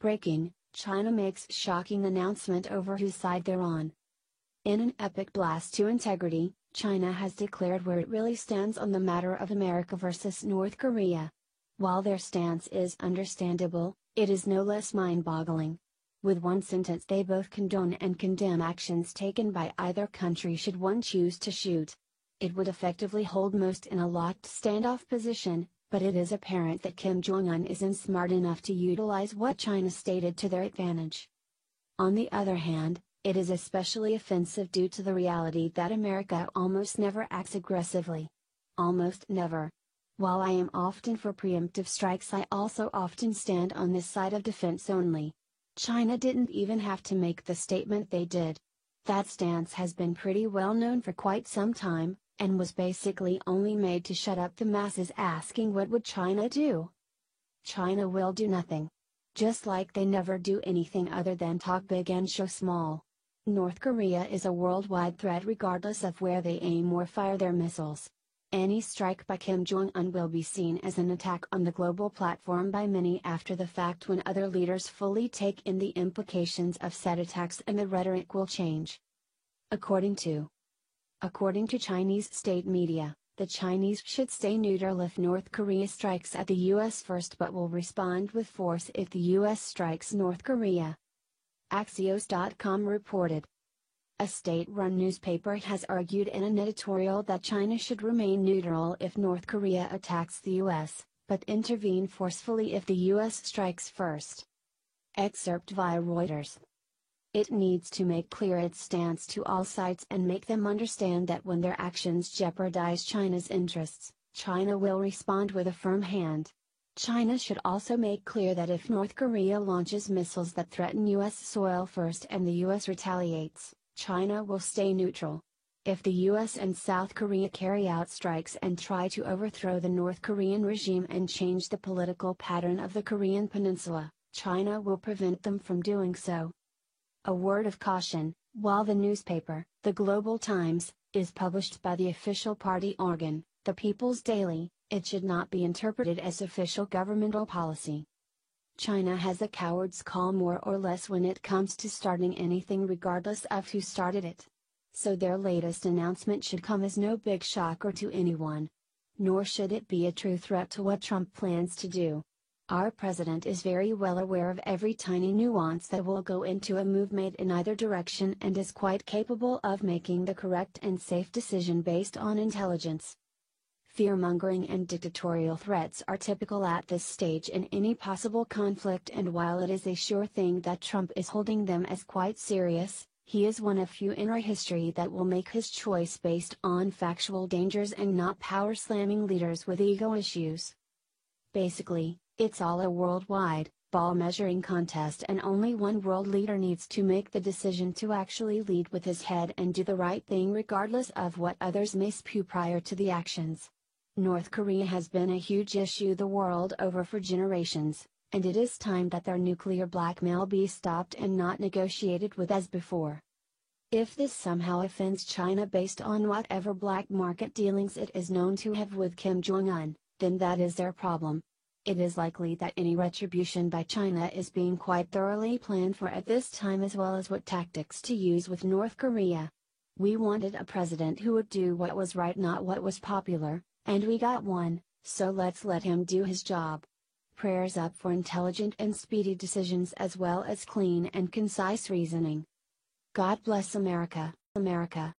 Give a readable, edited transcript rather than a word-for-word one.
Breaking, China makes shocking announcement over whose side they're on. In an epic blast to integrity, China has declared where it really stands on the matter of America versus North Korea. While their stance is understandable, it is no less mind-boggling. With one sentence they both condone and condemn actions taken by either country should one choose to shoot. It would effectively hold most in a locked standoff position, but it is apparent that Kim Jong-un isn't smart enough to utilize what China stated to their advantage. On the other hand, it is especially offensive due to the reality that America almost never acts aggressively. Almost never. While I am often for preemptive strikes, I also often stand on this side of defense only. China didn't even have to make the statement they did. That stance has been pretty well known for quite some time, and was basically only made to shut up the masses asking what would China do? China will do nothing. Just like they never do anything other than talk big and show small. North Korea is a worldwide threat regardless of where they aim or fire their missiles. Any strike by Kim Jong-un will be seen as an attack on the global platform by many after the fact when other leaders fully take in the implications of said attacks, and the rhetoric will change. According to Chinese state media, the Chinese should stay neutral if North Korea strikes at the US first, but will respond with force if the US strikes North Korea. Axios.com reported. A state-run newspaper has argued in an editorial that China should remain neutral if North Korea attacks the US, but intervene forcefully if the US strikes first. Excerpt via Reuters. It needs to make clear its stance to all sides and make them understand that when their actions jeopardize China's interests, China will respond with a firm hand. China should also make clear that if North Korea launches missiles that threaten US soil first and the US retaliates, China will stay neutral. If the US and South Korea carry out strikes and try to overthrow the North Korean regime and change the political pattern of the Korean peninsula, China will prevent them from doing so. A word of caution: while the newspaper, the Global Times, is published by the official party organ, the People's Daily, it should not be interpreted as official governmental policy. China has a coward's call more or less when it comes to starting anything regardless of who started it. So their latest announcement should come as no big shocker to anyone. Nor should it be a true threat to what Trump plans to do. Our president is very well aware of every tiny nuance that will go into a move made in either direction, and is quite capable of making the correct and safe decision based on intelligence. Fear-mongering and dictatorial threats are typical at this stage in any possible conflict, and while it is a sure thing that Trump is holding them as quite serious, he is one of few in our history that will make his choice based on factual dangers and not power-slamming leaders with ego issues. Basically, it's all a worldwide ball measuring contest, and only one world leader needs to make the decision to actually lead with his head and do the right thing regardless of what others may spew prior to the actions. North Korea has been a huge issue the world over for generations, and it is time that their nuclear blackmail be stopped and not negotiated with as before. If this somehow offends China based on whatever black market dealings it is known to have with Kim Jong-un, then that is their problem. It is likely that any retribution by China is being quite thoroughly planned for at this time, as well as what tactics to use with North Korea. We wanted a president who would do what was right, not what was popular, and we got one, so let's let him do his job. Prayers up for intelligent and speedy decisions as well as clean and concise reasoning. God bless America, America.